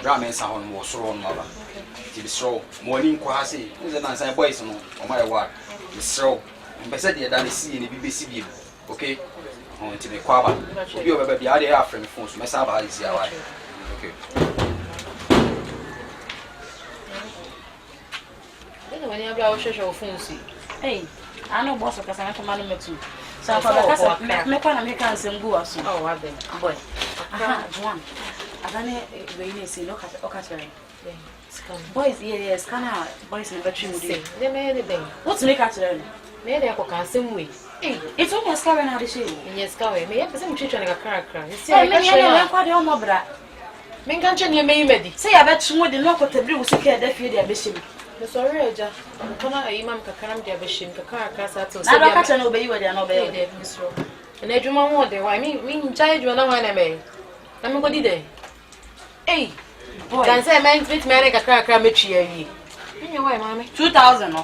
Ramen sound was wrong, mother. It is so. Morning quasi. Is an answer boys on my word. It's so. And said the other see in the BBC. Okay? On to the Quaba. You have the idea from the phones. My Saba is here. Okay. When you have our social phones, hey, I know boss of Casanova Manima too. So for make one Americans and go us. Oh, what then? Boy. Aha, one. I don't really see look at Ocatary. Boys, yes, can I boys never treat me. They made anything. What's make at learn? Maybe I can same way. It's almost carrying out the shade. Yes, go away. May have some children a character. See, I mean, quite a more brat. Mingan, you may ready. Say, I bet you more than look at the blue secure that fear their bishop. Sorry, Roger. Come on, Imam Kakam, dear Bishim, Kakaka, I don't obey you, they are not obeyed, Miss Rowe. And I do my wonder why me child you are not one I may. I'm going to day. Hey, boy, I say, man, with America, Kakaka, Mitchie. In your way, mammy. 2,000.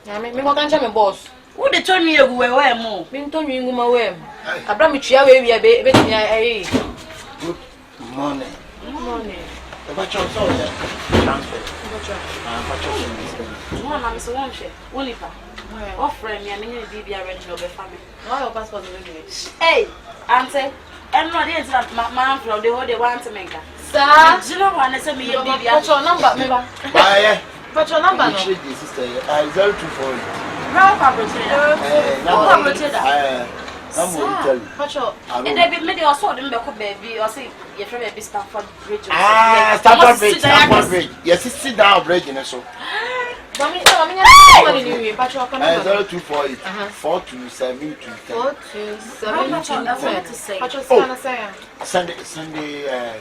I mean, what can't tell me, boss? Who they told me you were more? Been told you my way. I brought me chia way, we are baby. Good morning. Morning. But you're so transfer. One, I'm so one share. Oliver. Offering me, I mean, you'll be arranged over family. Why your passport is hey, Auntie, I'm not here to my man from the whole they want to make her. Sir, do you know what I said? Me, your baby. What's your number, member? What's your number? No, sister. 024. Ralph Abroteda. I'm going to tell you. What's your? And they be made your sword in the baby or say you're from a Stanford Bridge. Stanford Bridge, Stanford Bridge. Yes, sit down, bridge, and so. 0248 Sunday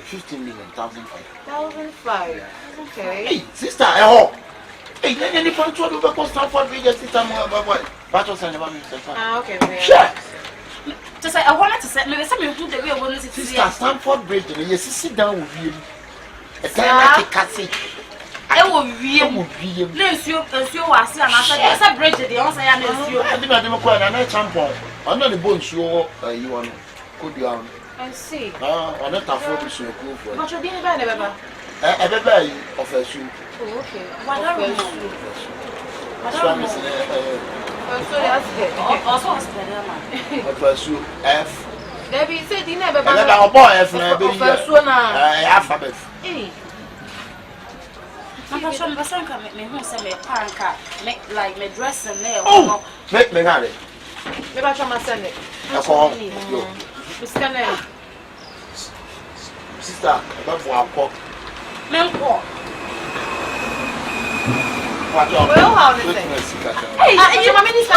15 million, 1,500. Okay. Hey, sister, hey, any fun to do because Stanford Bridge, sister, but Okay. Sure. To say, I wanted to say, maybe something who the way I wanted to see. Sister, Stanford Bridge, yes, sit down with you. A time like a cassette. I will be bless you as you are saying, I said, bridge the answer. I did not quite a champion. I'm not the bones you want. Could you? I see. I'm not afford to go for. But you're being bad, ever. Everybody offers you. Okay. What are you? Also, offers you F. Debbie said he never bought F. Alphabet. I'm sure my son can make me who send me a parent car, make like my dress and nail. Oh, make me have it. Maybe I shall send it. Sister, about our pork. Menko. Well, how is it? Hey, your mommy is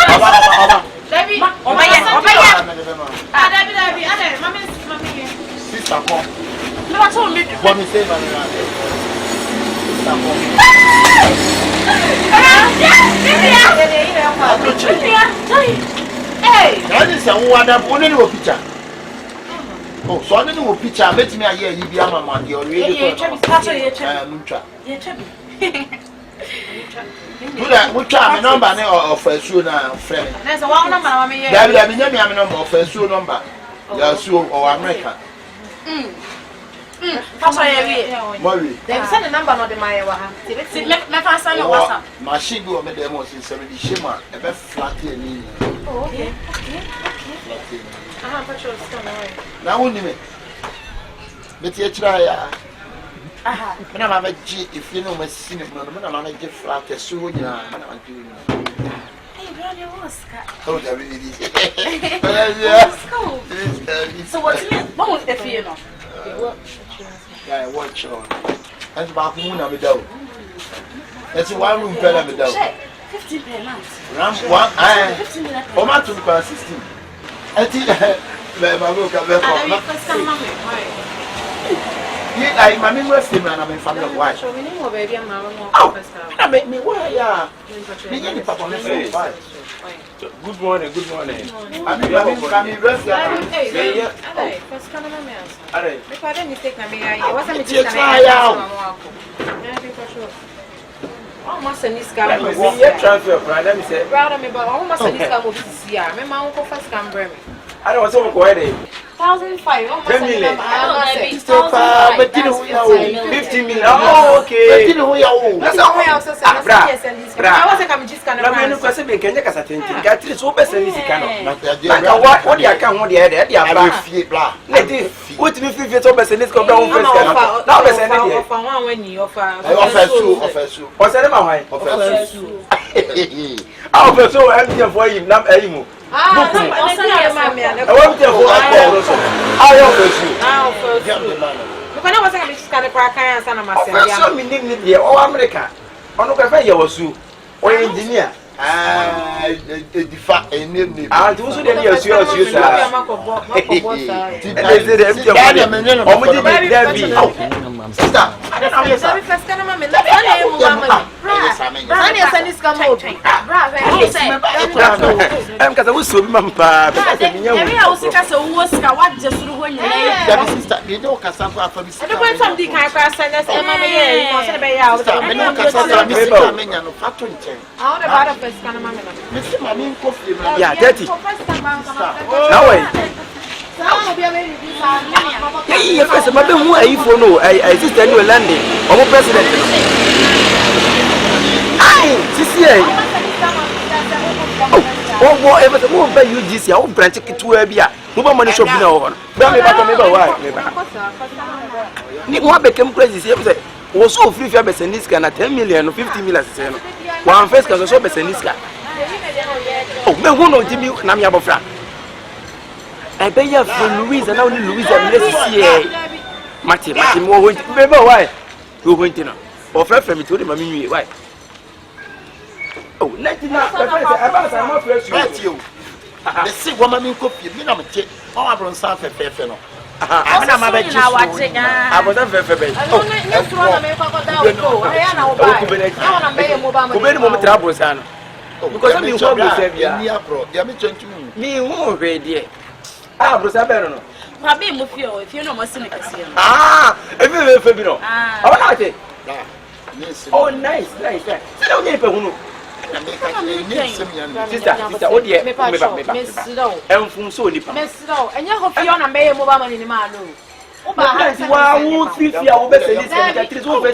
Debbie, Debbie, sister, come. No, I told me What me say, hey, that is a one picture. Oh, so I didn't know picture. I bet me a year you be a man. You're really do that. Which time number of a shoe now, friend? There's a one number. There be a number of a shoe number. Your shoe or American. That's why I Murray. They send a number on the Maya. Machine go make them in 70 shima. A bit flat here. Oh, okay. Now, only me. But you try. When I'm a G, if you know my cinema, I'm a G flat as soon as I'm doing. Oh, that really is. So what's it? What was the funeral? Yeah, watch on. That's about moon of the dough. That's one room fell of the dough. 15 per month. Ram one, oh, my 2 16. I think my look at my name was him and I'm in family of wife. Oh, I make me why, yeah. Good morning, good morning. I'm coming rest. Almost a nice Let me see your transfer, let me say. Rather me, but almost a nice guy will see. My mom will first come bring me. I don't want to go ahead. 1,500. 10 million. 15 million. Oh, okay. That's all I also said. I was like, I'm just going to I'm going to say, can you get a thing? Get it so best and easy can what you can what the other? What do you feel it's over? And it's come down first. Now, let's end it. When you offer you. What's that about? I'll be so empty for him. Not anymore. I want to go. I engineer. Yeah, 30. Now wait. Yeah, first, my who are you for? No, I just tell you landing. I'm a president. Aye, oh, whatever the move by you this year, I'll branch it to a beer. Move money shop now. Nick became crazy. Was so free for Besseniska and 10 million or 50 million. One first can also Besseniska. Oh, me who know Jimmy Namia Bofra. I pay you for Louise and only Louise and let's see. Martin, remember why? Who went in? Or from me to him, why? Oh, let me not. I'm not fresh. You. The sick woman copy. You know, I'm from South Africa. I was a very because I'm in trouble. Me, who ready? Ah, was a better. Probably if you know my cynical. Ah, if you know. Oh, nice. Sister, oh dear, and from so deep. And you hope you're on a mayor mobile money in the man. Oh, but who feels your best in this over?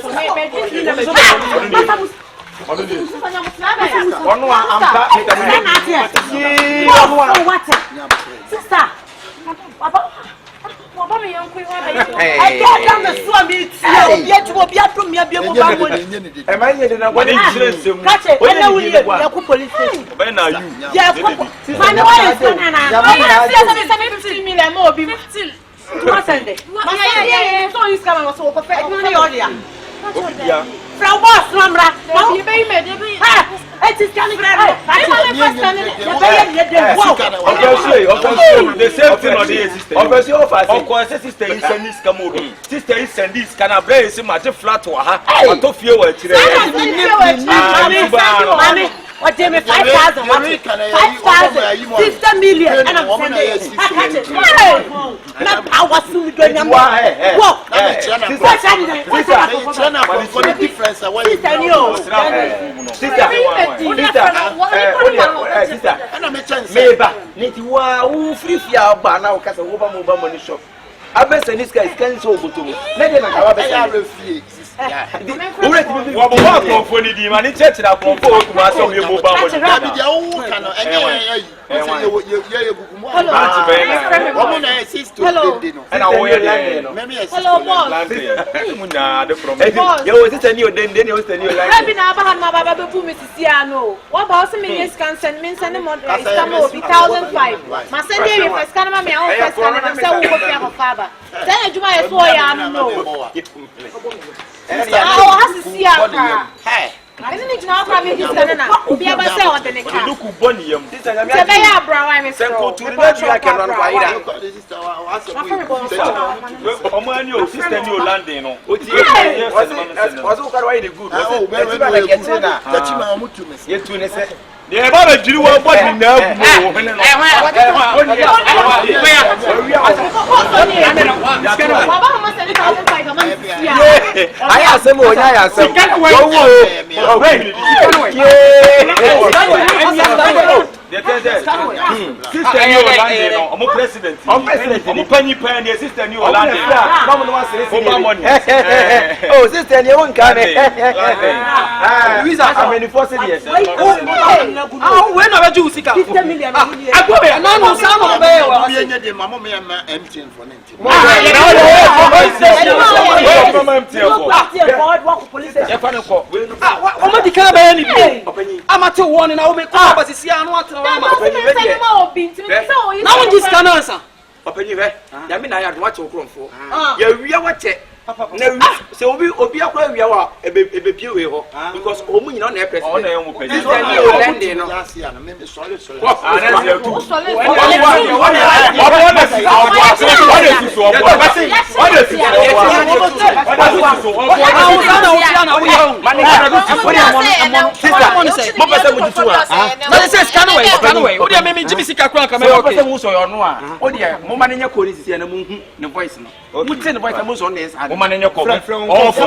Sister, I can't the swami yet to be up from me. Am I yet in a one insurance? Catch it, when you police station. When are you? Yes, find the way. 15 million more be 15. Sunday. So you come and so perfect money on you. From boss, Ramra. You pay me. It is coming. The same thing on the system. Obviously, of course, sister is sending this come sister is sending this can I bring some flat to her. I to feel what you what do you mean 5,000? 5,000? 50 million. And I'm sending it. I was soon going to walk. Isn't it now probably this can not be able to say what the next look bunny. This is a brown. I'm sister new landing. Was yeah, but you want what you know. I asked him, I asked him. Sister new Orlando, I'm president. I'm president. I'm penny penny. Sister new Orlando. Mama no wants to money. Oh, sister, you won't come. Luisa, how many forces years? Oh, when are you sick? 50 million. I go there. No, some of them. Mama, me am empty for 90. I'm at one and I'll make but it's here. Now this can answer. Papa, you I mean, I had watched your crown for. You are what? So we will be a plan. We are a baby because only on their president. Woman in your coffee. Oh, for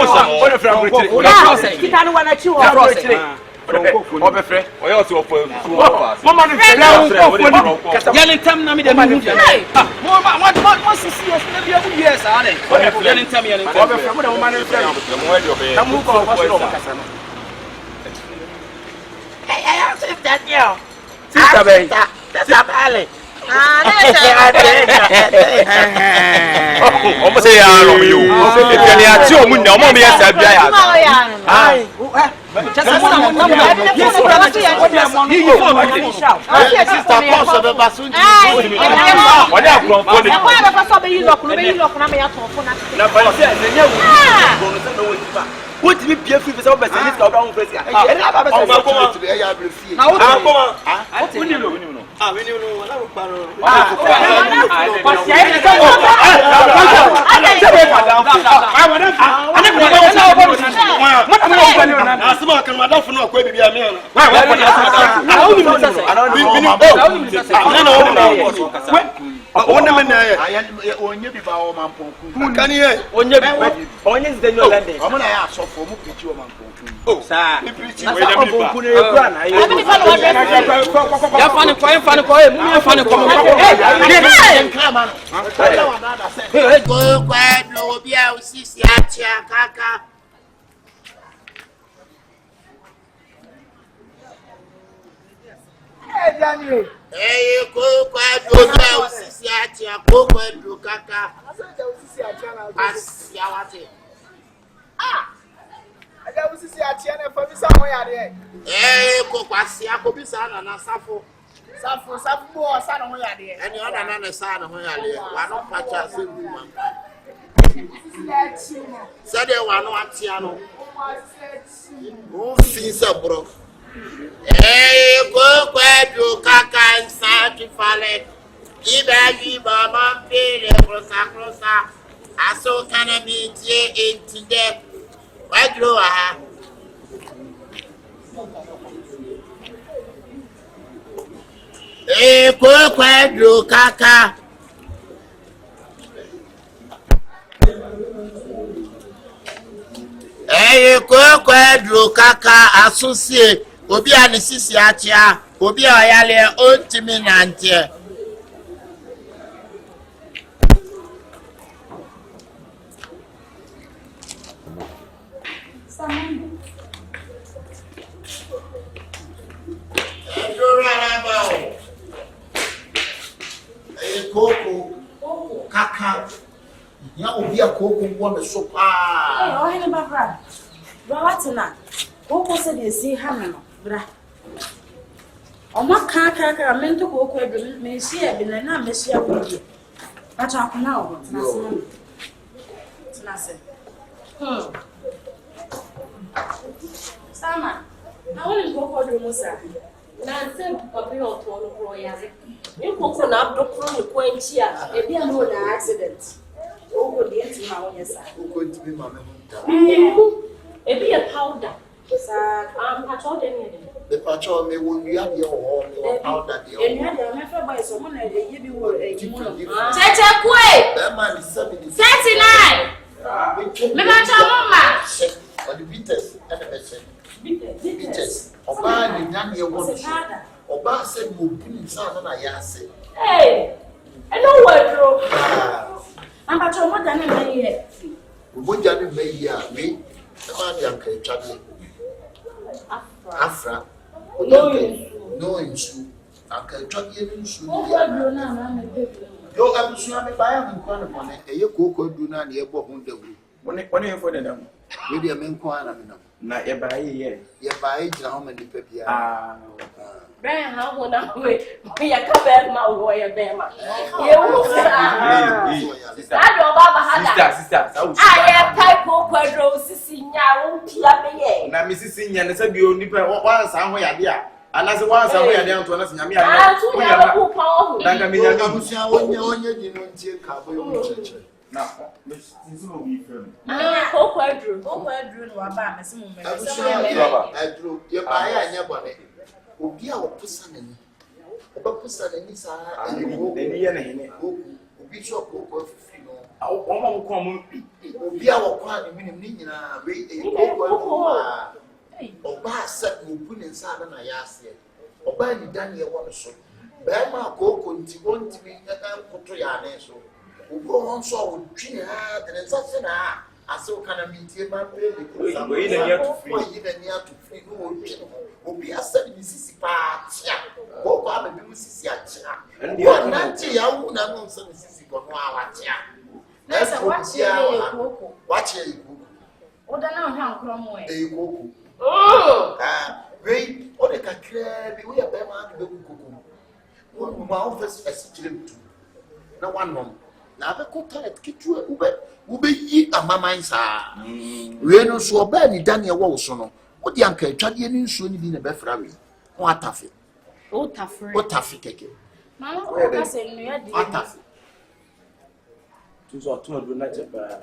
almost say I love you. If you are too much, no more me as a guy. What we pay for this over this go down face. Hey, go quiet, go down, sissy, go quiet, go kaka. I got to see a channel for me somewhere there. Hey, go quasi, I could be son and a sappho. Sappho, sappho, son of my idea. And you're another son of my idea. Why not patch us in woman? Said they were not Tiano. Who sees a bro? Hey, go quiet, go kaka and sacrifice. Give Mama pay the Rosa. I saw can I be in today. Why grow a hey, go kaka. Hey, go kaka associate. Obi and sisi achia. Obi ayale ultimate. Coco, Kaka, now be a coco one so far. Oh, I never what's not? Coco said you see Hammer, bra. Oh, my Kaka, I meant to go with me, see, I've been a monsieur with you. I talk now. It's nothing. Sama, I want to go for the Musa. Now, send Papa or Royal. You cook on up the crew quench here, and be an accident. Oh, the empty house, yes, I'm going to be mamma. It be a powder. I'm told any the patrol may will be at your powder. And you had your method by someone that they give you a that man is 79. But the bitters and the bitters. Or buy the young one. Or Oba said we put son na yase. Hey, I know what bro. I'm about to more than a year. We won't just be here. We the Chadi. Afra. No issue. Uncle Chadi issue. Yo, I'm sure I'm buying one upon it. A cocoa do not near Bohun the Wood. When you for them, Maybe a man quan. not your buy ye. Yeah, by how many people? Ben, how would I wait? We are covered my lawyer, Bema. Sister, I am type of quadro, Sicilia, Piape. Now, Mrs. Senior, and said you only once somewhere there. And as once somewhere down to us, I told now, Miss will be firm. I drew your buyer and your bonnet. Obi a opusana ni obapusana ni saa obi so ko fifi no omo nko mo obi a wokwa ni minim ni nyina we oba sa obu ni nsa na ya ase oba ni dan ye won so ba ma koko nti wonti mi koto ya na so obo won so wo twi ha de nsa se na aso kana mintie ma pe de ko sa we na ya to free no obi asali misisi pa tia koko abebi misisi atia wo nanti ya wu na no so misisi ko no awatia na sa watia koko watia koko Oda na ha nkro mo e koko we o de kakra bi we ya be ma de koko wo ma office asitirem tu na wanom na be ko toilet kitu ube yi amaman sa we no so oba ni Daniel wo so no o di anka atwade ni nsuo ni bi na be fra we o atafe keke mama o ka se no ya di atafe tu so to do na jeba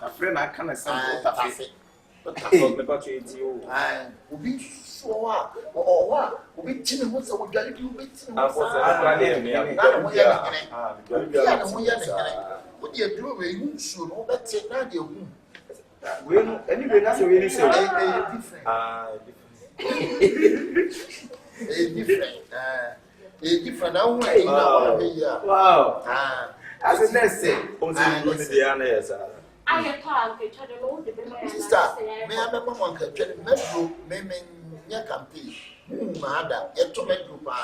a friend I can say atafe me ba tweti o obi so wa obi tine ho se wo dware bi obi tine ho sa na o di aduro we nsuo no be te na de hu we no anyway na say we ni say different now wow as a nurse on the ana yes I thought I could know the sister me am mama kan twere medro me nya campaign maada eto medro pa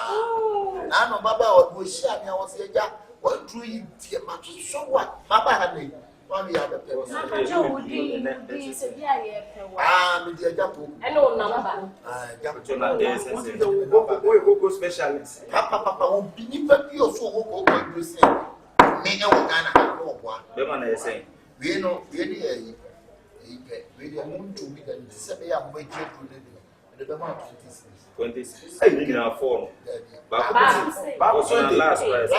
na no baba o hia me wo se ja o tru yi tie ma so wa baba ha ne wa mi ya be pe Udi se dia ye pe wa me dia japo I know number japo na go specialist papa o binipa bi o so go do se me e wo Ghana ha no boa be man na say we no we dey we dey muntu bi da se be ya mba je do ne de be ma 26 I think na phone Baba so last price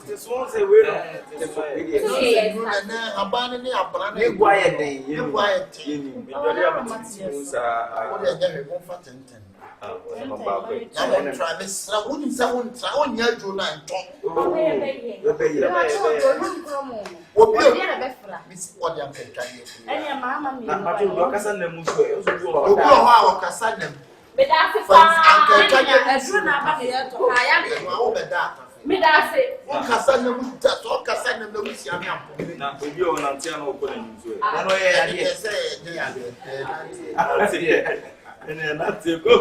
this one say we no na abane ni abana ni gwa ye den ni gwa ye tin ni jori amati sa o de je me kon fa tenten na mo try me sra woni sa won tra won nya jo na nto obi na be fra misi odi am kan twa ye ene mama mi na ma to kasa na mu so e so do obi o ha o kasa nem me da se edru na ba me to ha ya o be da me da se o kasa nem ta so kasa nem na wusi am ampo na obi o na ntia na o ko na mu so e no ye ade se de ya ene na te ko me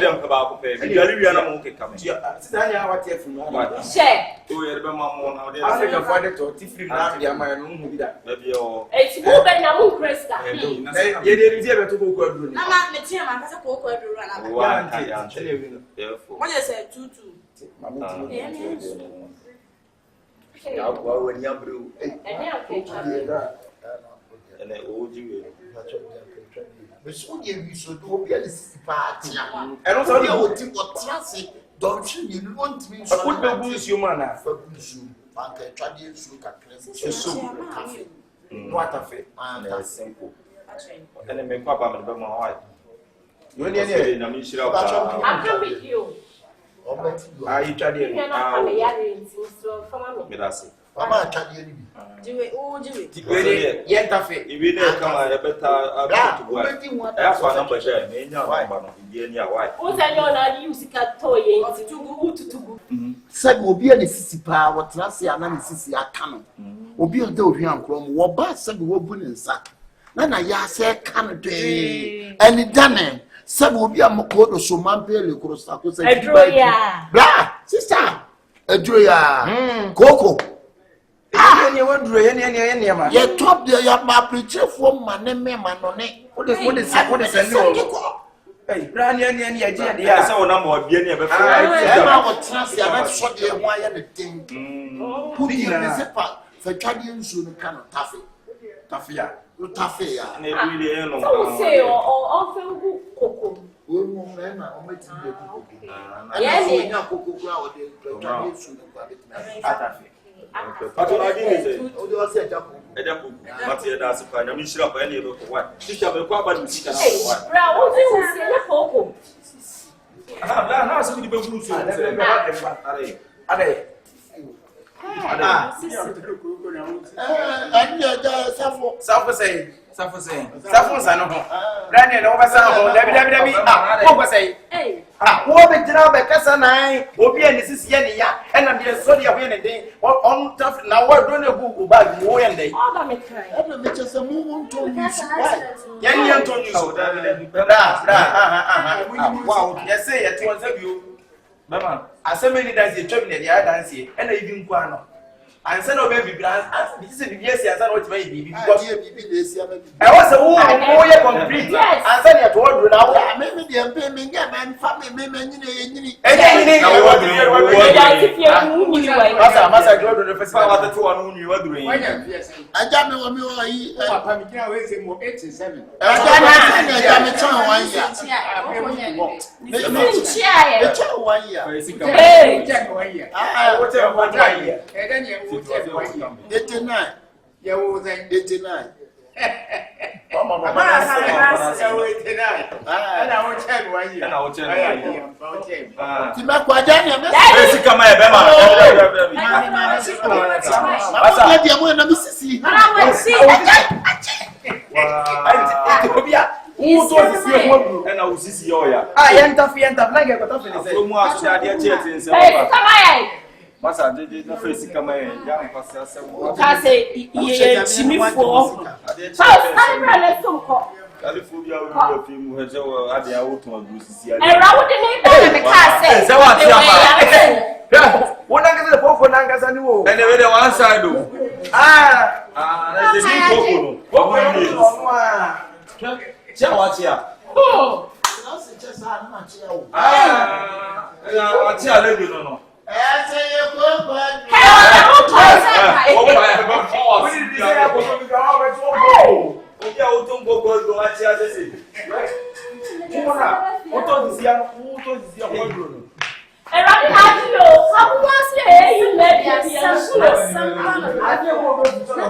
dem ka ba ko pe mi jari wi na mo ke kam sisa nya wa te fu no ba she o ye be ma mo na o de Africa for the to ti free na dia ma no hu bi da be o e ti mo be na mo kresta ye de ri be to ko ko aduru na ma me tie ma ka se ko aduru na wa ta ya ene wi no therefore mo je se tutu ma me ti ya wa wani abru ene okay ene o ji we Beso ye wi so do obi ali sisi party eno so ye oti otiase don't you want me so put the bush you man na fa busu banka twade su kakra so cafe no atafe and simple ene me kwa ba me be ma wa yo ni ene na mi shira ba I come with you obeti ah you twade you know how me ya dey so for me me da se mama twade ni bi Jiwe, oh, Jiwe. Tipe ye tafe. Ibi ne kama ya beta to go. I for number share. Me nya number no bi eni awai. O say you na di use ka to ye tugu. Said obi a ne sisi pa wo trase ana ne sisi aka no. Obi a da ohwi ankro mo wo ba said wo bu ne nsa. Na ya se kan de. Eni dane said obi a mko do so mampele kro sa ko say. Adroya. Bra, sister. Adroya. Koko. Ye wondro ye ma. Ye top there ya ma preacher for man me manone. What is no? Hey, brand ye je de Ya ya. say wona mo bia ne be E fa. ma wo trans ya na so de ho aye ne tin. Pudi ne se pa fa twade nsu no ka no tafe. Tafe ya. No tafe ya. Na bi le no. So say o fe hu koko. O mo me na o meti de koko. Yes, Ana so nya koko kura o de twade nsu no kwa betina. Atafe. Patona di ni say. O de o se japo. Eja ko. Mati e da se pa nya mi shira pa ene be ko wa. Sister me ko aba ni sika na Hey, ko wa. bra, o di use na koko. Ah, na so bi be buru so. Are. Ade. Ani ja safo. Safo say. Safo sa no ho. Brand ye no ba sa ho. Dabi. Ah, wo ba say. Hey. Ah, wo be jira be kasa nan. Obi ani sisi ye ne ya. E na de so de ho ye ne den. On taf na wo do na gugu bag wo ye ndai. All that me try. Ana me chese mu wonto ni su. Yan yan to ni so. Bra. Wow, yes say ye to say bio. Mama, asemi dance ye twem ne dia dance ye. E na ibi nko ano. Ansa na obe bibira, this is the yes ansa na what may be because bibi de esi ama bibi. I was who ye complete. Ansa na to do na wo. Me de mpe me nge man fa me nyini. Enyi Na wo do We don't see you who you are. Masa do the first Pa wa one. te to anu ni wa duro yin. Aja me wo mi wo yi. Papa mi kira we say mo 87. Aja me chan 1 year. Me chan 1 year. Hey. Ah, What you want to hear? E dan ye wo te 89. ye wo zen 89. Mama, ye wo 89 Ah, ana wo check 1 year Na wo che no. Ah. ti ma kwa jani me. Esi kama e be ma. Masa dia mo na mi sisi. Obia. Who to see you? E na usisi yo ya. Ah, yenta na get to finish. From mu aso da de che tin se Hey, wa. come on. Masa de na face kama e ya nkwase asem. Ka say ye chimi fo. Ade How I run some call. California we go fi mu heje wa ade ya wotu agusisi And round the name down the car say. Say what you am. Wona ngeze pofo na ngasa ni wo. Ene we de one side o. Ah, Na de bi koko no. Koko ni. Che wa chia. Oh. Na se che sa na che o. Ah. Ya chia le bi no no. Se ye ko ba. O ba. we need to say akoko bi ga wa to. O ya o to ngoko do wa chia sese. Kuna, oto dizia ko duro. And round the house you. How was say you let me be Aje ko go duro.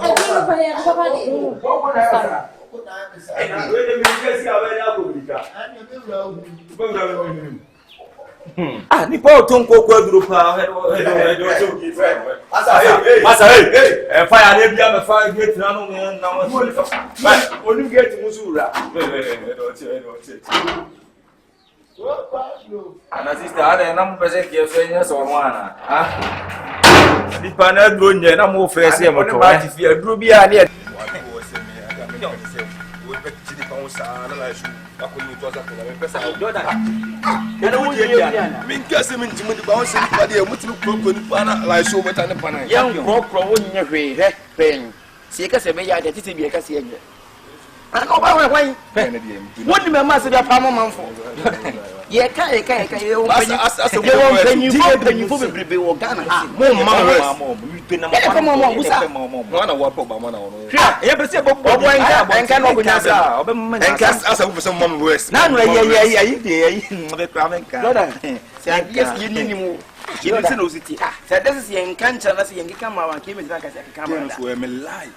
Ko na ya. We de mi kesi awe na ko bika. Ani me wura o. Ko bra we. Ah, ni pa o to ngoko duro pa. Hedo so ki friend. Masa hey. Fire na bia me fire gate na no na mo. Onu get musura. Ana sister ada na mo pese ki so nya so ho ana. Ah. Di pa na duro nye na mo fe se mo to. Ba ti fi aduro bia na Min kase min jimu di bawon sen pa de mutulu ko ni pana la so meta ne pana yan kro wo nya hwe he pen se ka se be ya de titi bi ka se nya aka ba wa hwan woni me ma se da pa mo manfo ye ka ye o penyi fo bebrebe wo Ghana mo ma mo mo busa wana wa po ba mana ono ye be se bo enka no kunya sa obe mo en kas asa wo se mom west na no ye be kwa menka se yes ni mu you say no city say this is yen kancha na say yen kama wan ke me na ka say kama so e me lie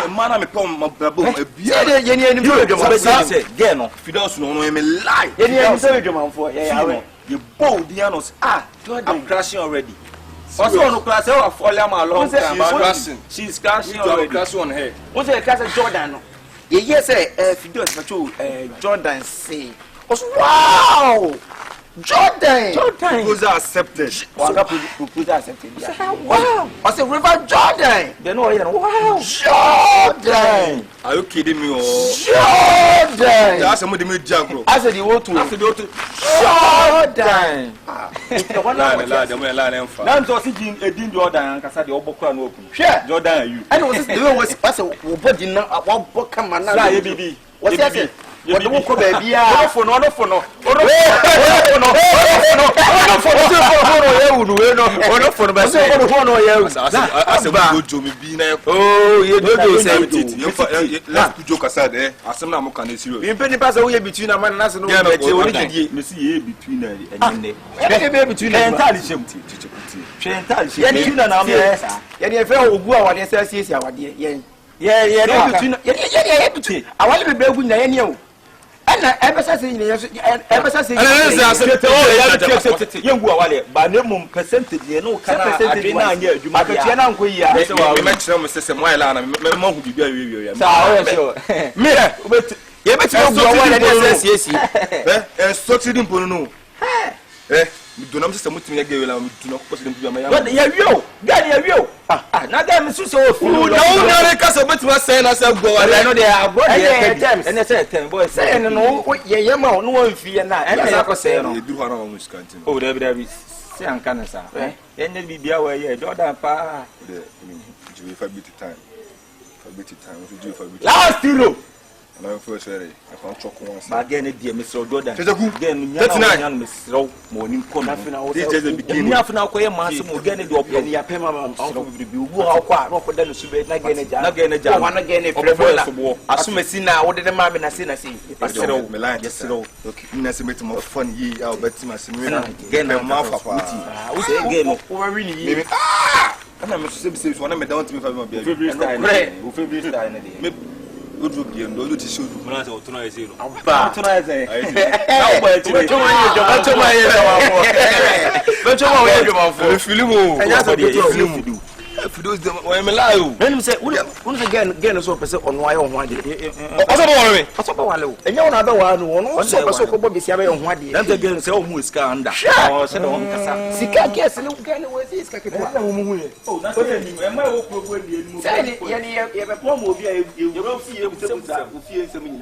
e mana me pom mababo e bia ye ni do dwuma be say ge no fidos no e me lie ye ni so dwuma mfo ye yawe you bold the anos I'm crashing already Also on class or fall along. She's crashing already. Crash on her. What's the class of Jordan? Yes, if you do it, Jordan say, wow! Jordan! Proposal accepted. Proposal accepted. Wow! I said, River Jordan! They know, wow! Jordan! Are you kidding me? Jordan! That's some of the mid jackal. I said, you want to. Jordan! Now I'm just seeing a din Jordan and Cassadi or Bokran open. Sure, Jordan, you. I was a body now, a one book, man. What's that? What the book, baby? No for no. Oh, you do say let's put joke aside there. As some now can see you. You penny pass away between a man and us. No, you see between between entirely empty. Yeah, fell go out and says, our dear. Yeah, between. I want to be building the annual. And ever since young Wale, by minimum percentage, you know, percentage 9 years. You might be an uncle. Yes, well, we met some system while I'm who be very. Mira, but you bet you and such didn't put no. Eh, do not just much me again. Do not put them to my but you, Daddy, you. Not them is so fool. No, because of what was saying, I said, go. I know they are brought and I said, 10 boys saying, no, what ye, no one fear not. And I was saying, you do her own country. Oh, there is San Canasa, eh? And then be away, Jordan, pa. If I beat time. If I beat time, what do you for last year? And I'm first ready. I can't talk once. Again, dear Mr. Jordan. Again, that's not Mr. Morning. This is the beginning. You have now quite a mass of organic dog and your payment. How far off for them to be again a job. One again, if you as soon as see now, what did the mamma and I see? Yes, so okay. Nassimate more fun ye out, but again, I'm off. Again, over really. I'm a one of my don't me. Good look, you know, you should not authorize you. If those them I'm alive. When you say, once again, so person on why on one day. What's up, and you're another one, also, so probably see on one day. Then again, say, who is Kanda? Or said, Sika, guess, and look at this. Oh, that's what am I over you have a poem of you don't see who fears me.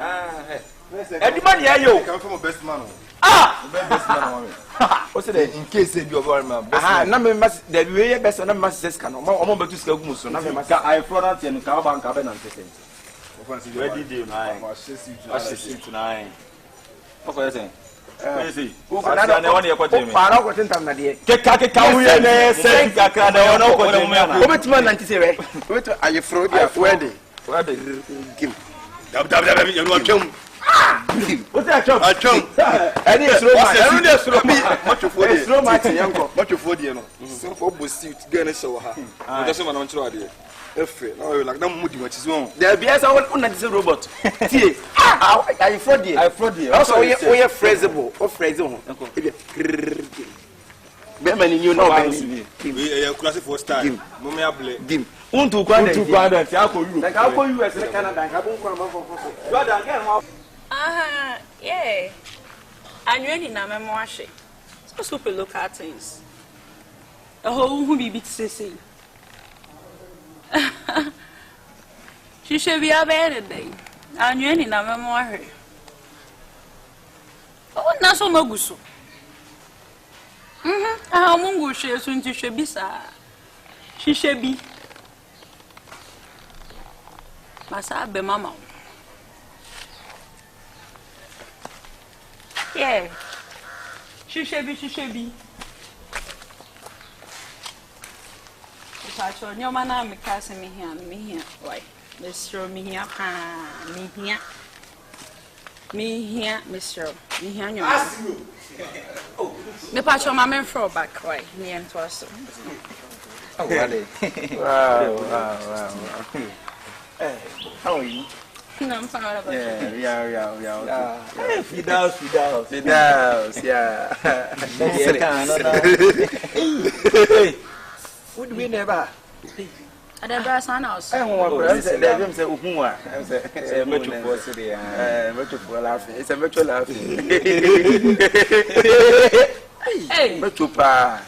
Everybody, you come from a best man. Best man. What's it in case you are my number must the way best and must can almost to school. So I brought and Caban Cabinet. Where did you know? Tonight. What is it? Who can I want you to what in time, my dear? Are you fraud? What's that job? I jump. And it's much of what you know. Some folk will see together. So, I just want to try it. No, like no moody, which is wrong. There be as I want to robot. I fraud you. I fraud you. Also, we are phrasable or phrasable. Many you know, we are classic for style. Dim. Unto Quandam, I'll call you as a Canada. Yeah. And really, na memoir. So super look at things. A whole who be bit sissy. She should be a better day. And really, na memoir. Oh, not so moguso. How mungo she soon to should be, sir. She should be. Massa be mamma. Yeah. She should be. If I show your man, I'm casting me here. Why? Let's throw me here. Me here, Mr. Me here. The patch of my men throw back. Why? Me and Twasso. Oh, really? Wow. How are you? No, I'm fine about yeah. Fidels, yeah. Would we never? At the brass house. I want to them say, Ukuma. I much for laughing. It's a virtual laughing. Hey, Machupa.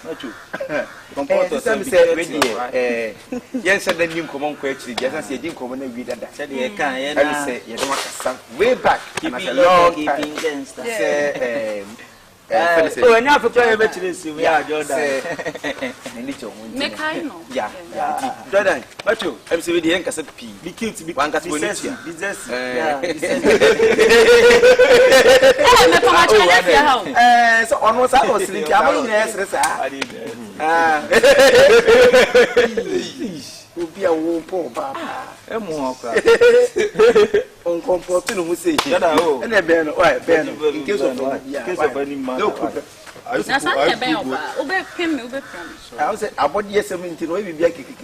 Some said, yes, and then you come on quickly. Just as you didn't come on and read that. Said you can't say, you don't want some way back. Keep a long against oh, and now for trying to we are Jordan. Make I know. Yeah, Jordan, but you, I'm saying the young cassette P. Be cute to be one cassette business. So on was I was sleeping. I'm will be a womb, Papa. A more on comforting who say, and a Ben, Ben, in case of any man. I said, about yes, I mean, to know you be a kiki.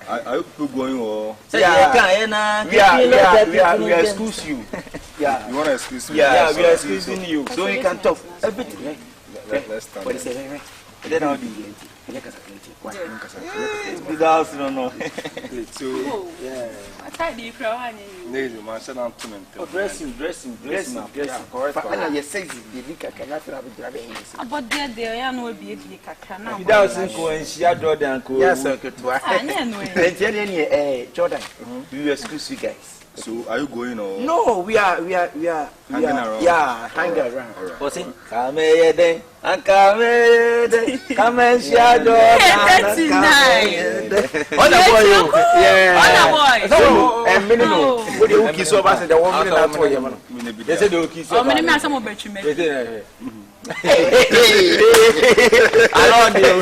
I hope you're going or we are excuse you. Yeah, you want to excuse me? Yeah, we are excusing you. So you can talk a bit. Let's start. What is it? Then I'll be late. Without no. So yeah. I tried the crowd. No, man, said I'm too dressing. Correct. And you say the liquor cannot have it driving. About there, I know be a liquor now. Without going, she had Jordan. Yes, sir. Jordan, we excuse you guys. So are you going or no? We are hanging around. Yeah, hanging around. What's it? Come here, and come and share Jordan. On the boy, yeah. So, and minimum. What do you kiss over? The woman that told you, they said you kiss over. Many men, some of you make. I don't know.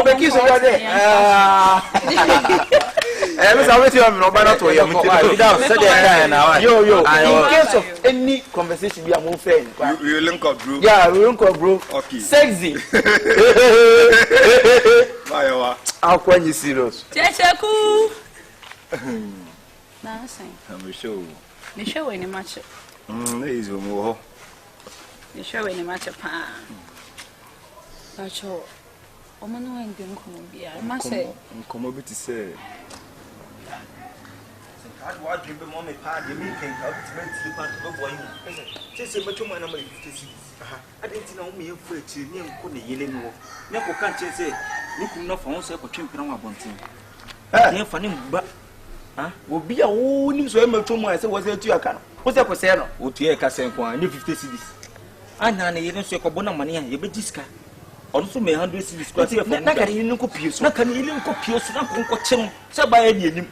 You kiss over there. I'm sorry to have no better to you. Yo, in case of any conversation, we are more friends. we will link up, bro? Yeah, we link up, bro. Okay. Sexy. How can you serious? Kyekyeku. Now, saying. I'm sure. You show any match. Is more. You show any match of pan. That's all. Oman went to Columbia. I must say, come to say. I want to be mommy party making out to sleep on the boy. Just a much more number 50. I didn't know me for a chill name could the yelling war. Never can't say, looking enough for one champion of one thing. I funny, but will be a whole new swimmer to my was it to your car? What's up for Sarah? Would you a castle for 50 cities? I know you don't say Cobona money, you bet this car. Also, may 100 cities. Not can you copy, not can you copy, not watching, so by any.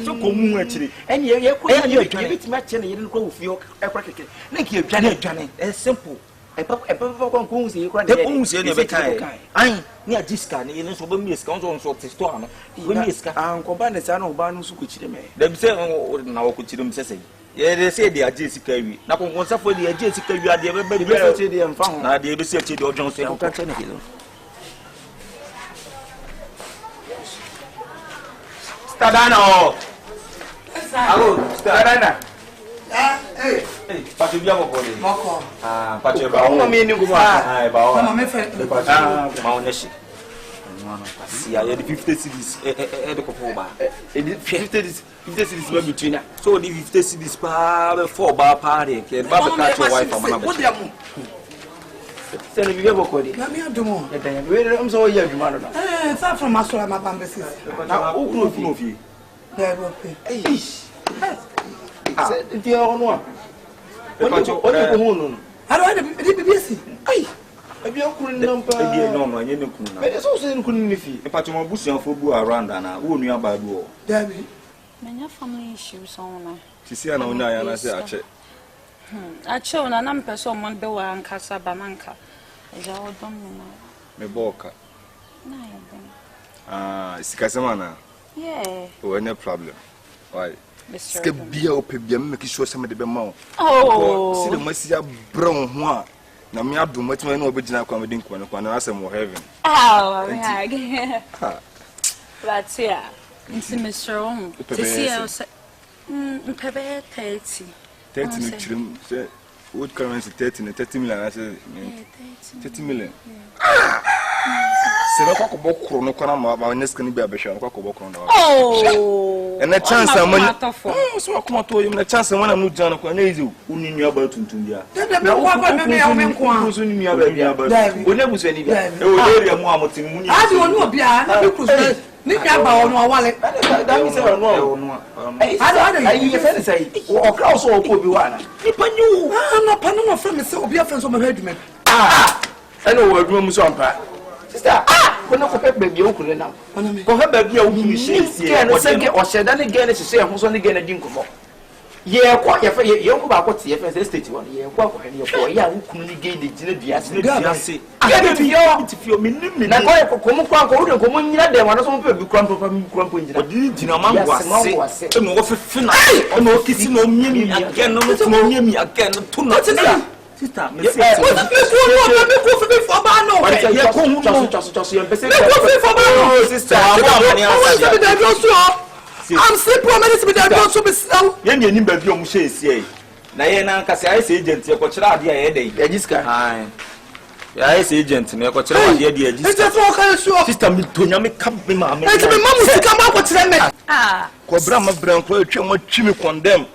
So come actually, and you're it much and you don't go with your African. Make you Janet, as simple. A papa who's you can't never kind. I near this kind, you know, so when Miss Council sort of storm, when Miss Combine the son of Banus, which they may. Them say, oh, now could you say? Yeah, they say they are Jessica. Now, once up for the Jessica, you are the everybody better and found. Now, they research it or Johnson. Stadano. Hello, Stadana. Hey, but you have a body. But you're about me. You go. I about my friend. Mauneshi. See, I had 50 cities. 50 cities between us. So the 50 cities per 4 bar party. Baba catch your wife from what they are. Send me a body. Let me do more. I'm so young, you man. It's not from Masura, my bambasis. Now, who know you? There will be. It's your own one. What you want? I don't have to be busy. Maybe I couldn't number. No, no, you don't. But it's also in Kunnifi. A patch of bush and football around and I won't know about war. Debbie. Many family issues on. To see an owner, and I say, I show an unperson one bill and Casa Bamanca. Is our domino. Me boka. It's Casamana. Yeah. Oh, no problem. Why? Skip beer open, make sure some of the mouth. Oh, see the Messia brown one. Now, me, I do much more original comedy when I say more heaven. Oh, that's here. It's Mr. Ohm. To see us. 30 wood currency 30 million. I said 30 million. Se no kwako bokro no kwana ma neska ni bia behwe no kwako bokro no. Oh. And a chance amani. So akoma to yim na chance amana no jana kwa na easy. Uni nua ba tuntum bia. Na kwa me ya me nko. So ni nua ba bia ba. Oni busu ani bia. E o area mu amotin mu ni. Adi oni obia na be kusu. Ni bia ba ono awale. Da mi se ono. Adi you say say o kra so o ko bi wa na. Ni panyu. No pa no fra me se obi afan so ma hwa adwuma. Eno wo adwuma mu so ampa. Sister, kono ko pe baby o kure na. Ko he baby a wo hunu shesi. Ke no se ke o sheda ne ge ne hyehyɛ ho so ne ge ne di nkomo. Ye ko ye fa ye ko ba ko te ye fa state one ye ko ko he ye ko ya wo kunu ne ge de gine bia se. Ge de fio minnim na ko ko mu kwa ko wo de ko mu nyina de wa no so mo pe bi kura mpa mi kura mpa nyina. Odi gina mango ase. E mo wo fe na. O no kisi no miemi again no mo miemi again to no. Sister, me say. Me go for ba no. Ye ko hu no. Just you pese. Me go for ba no, sister. I'm simple medicine with that so be slow. Ye ni ba bi o mu hye esi e. Na ye na nka se ai se agent ye ko kira ade a ye dey. Ya jiska. Hai. Ya ai se agent na ye ko kira ade a jiska. It's just all kind of Sister me tonya me kam me ma me. It's me mamu sika ma ko kira me. Ah. Ko bra ma bra ko atwa mo twi me condemn.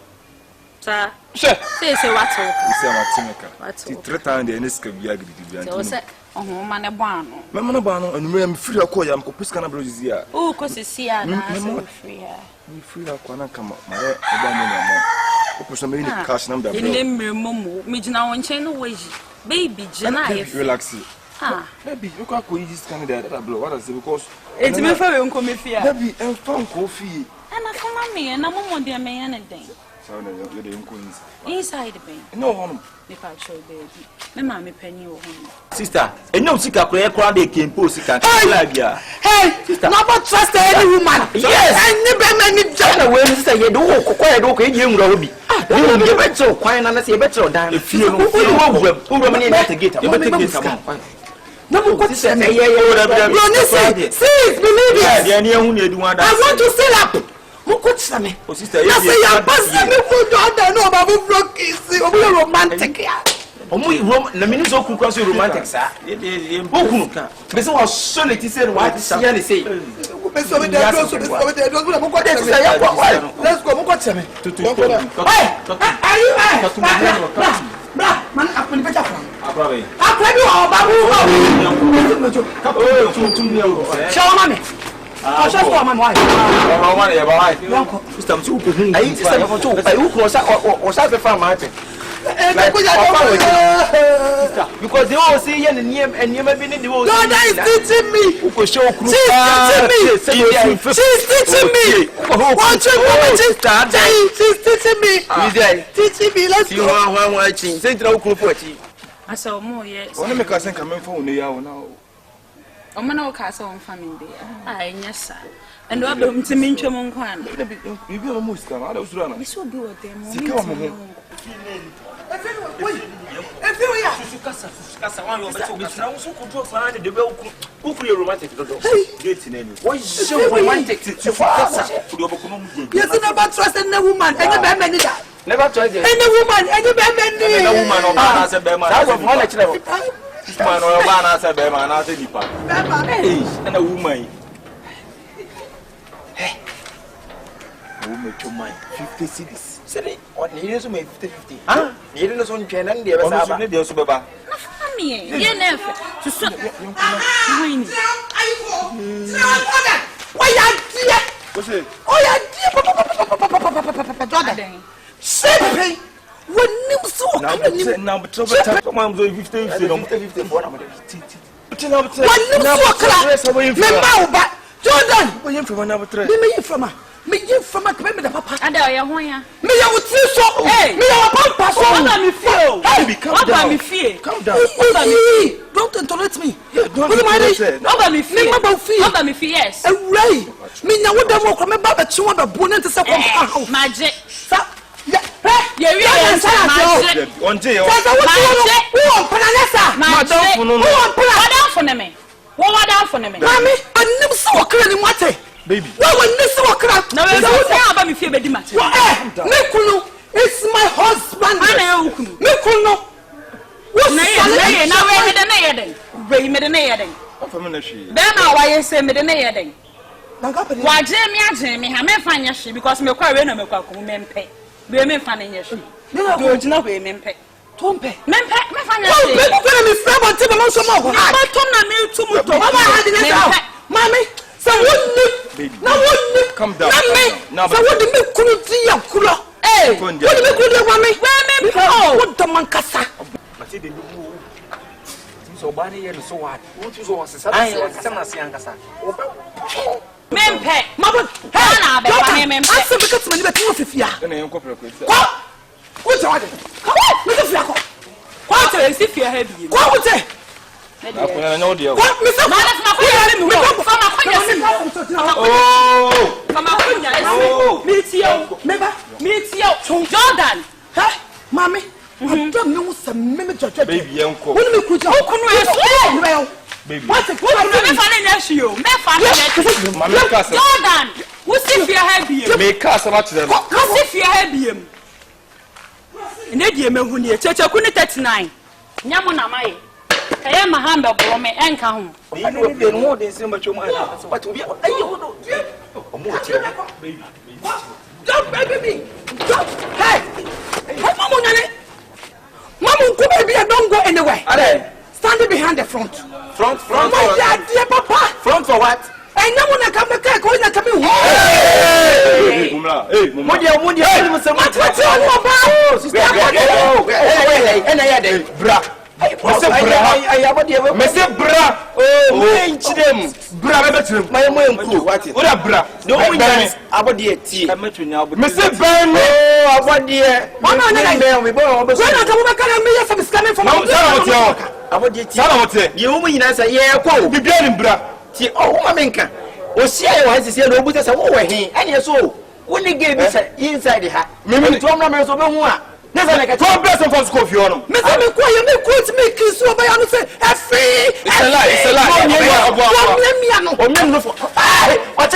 Sir. Say what? Say ma timeka. Ti 3,000 de neska bia gidi bia. So say oh ma ne boano. Me mo no ba no anumere am free akọ ya mko puska na bro zizi a. Oh ko sisi a na so free ha. Me free akọ na kama ma ye oba mo na mo. Ko so me ni cash number bro. Inde mmemo me gina won chen no waji. Baby gina ye. Relax. Ah. Baby, you can go this kind of that blow. What is it because It's me for we nko me fia. Baby, I'm from coffee. Ana kama me na mo mo de me yan den. So na you dey nko Inside the bank. No one. Me pa show baby. Me ma me pani wo ho. Sister, enyo sika kura ye kura de kempo sika kala bia. Hey, never trust any woman. Yes, any be many jana we sister ye do kokko ye do ko ye nwura hobi. You get better kwan na say better dan. E fie no wo me na gate. You better get some. No mo ko say yeah. See, believe it. Yeah, ni ehun edu ada. I want to sell up. Moko tira me. O sister, you say ya pass me food order no ba bu block is o be romantic ya. Omo na me ni so ku kwa so romantic sa. Okunu ka. Be say was so let say what see ya ni say. Be so be there do so be so be there do moko tira me. Let's go moko tira me. Hey! Are you Bra, man apuni beja from. Abrabe. Abrabe o babu. Oh, tum ni o. Show mama. Oh, show for mama why? Oh, mama ya ba why? Sister mtu uko huni. Ai sister mtu uko. Ai uko sa be fa ma ate. Because they all see you and you may be in the world. God is teaching me. She's teaching me. Watch she's teaching me. Teaching me. Let's go. You watching. Say to the I saw more yes. One make us come for you now. O mana o ka say on family dey. Ah, yes sir. And what be ntimi ntwem nkwan. You be almost come. I don't know. We so be with them. Sika o mo. Kasa wan yo beto kasa na so kudu fa de be oku ye romantic dodo gate na ni why so romantic to kasa kudu oboku no mu you never trust any woman any be many that Never trust them. any woman any be many any woman o ba na say be man that's of knowledge level man o ba na say be man na say nipa hey any woman woman to man 50 cities say what need so me 50-50 ah need no so ntwe na ndie be sa ba ne de so be ba na family ye na fe to so win why ya dia oh ya dia Jordan simply when nim so now better come on 50-50 no 50-50 for na when nim so kra me ma ba Jordan Where you from? Me yin from a me the papa. And there ho ya. Me ya wuti so. Hey, me ya papa so. What am me feel? Baby, calm down. Me feel? Calm down. Don't interrupt me. Yeah, don't interrupt. What am me feel? Me ma feel. What am me feel? Yes. Right. Me nya wo dem ko me ba ba chi wo ba bo ne te se ko fa. Magic. Sa. Yeah. Yeah, we are magic. Onje yo. Sa wo pananesa. Madam for no. Madam for me. What down for me? Mami, anim so okra ni mate. Baby. No one needs to walk around. No, we don't say about me feel bad match. Mekuno, it's my husband. Mekuno. What's na we me the na yeden. We me the na yeden. Then why you say me the near day? Why Jamie, I may find your ship because me quite when I make a woman pay. We may find your ship. No, no, we may pay. Tompe, men pack me find your ship. Let me frame on table on some more. I told me to move to my Mammy, so wouldn't no one come down. No, so what the milk couldn't see a cooler. Eh, what the milk could you want me? Oh, what the mancasa? So body and so what? What you saw was I was some Siangasa. Men pay, Mother, Hannah, men pay. I because when you were 250. What's on it? Come on, Mr. Flacco. What is if you're heavy? What would say? I know dear. What, Mr. Meet you, Jordan. Huh, Mommy? I don't know some mimic baby uncle. What do you could well? Baby, what's it? What you? Jordan, what's if you're heavy? Make us a much them. What's if you're heavy? Nedia Mehunia, Church of 39. Yamuna Mai. I am a humble woman and come. I don't know more than so much. What will be baby? Don't baby me. Hey, Mama, baby, don't go anywhere. Standing behind the front. Front, my dear Papa. Front for what? I know when I come back, going to come in. Hey, Osia was here, no business over here, and you so when they gave me inside the hat. Maybe 12 members of one. Never like a 12 person from school. You know, Mr. McQuay, you quit making so by a free. It's a lie, it's a lie. What's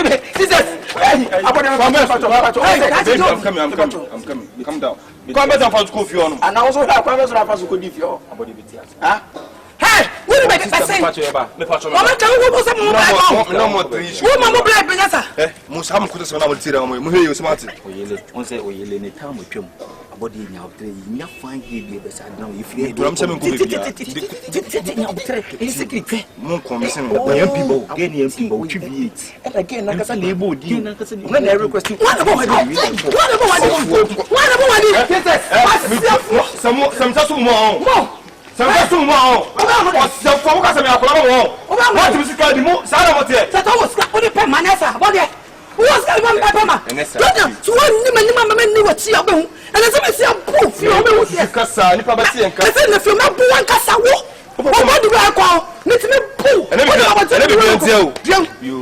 I'm coming. Come down. Come back from school. You know, and I also have promised to could give you a body. Hey, we make it pass. No more trees. Who Mamma Black Benessa? Musam could have not tell me. You smart. On say, we in a town with him. A body now, you find you beside now. If you drum some secret, more commission young people, again, young people, tribute. And again, like a neighbor, when I request you, what about some more. So that's too long. So focus on your problem. What is it called? The more Sarah, that was only Manessa. Who was going to Papa? And that's one knew what she and as I see a proof, you know, Cassa, if you not one Cassa, what do I call? Let me pull. And everything you.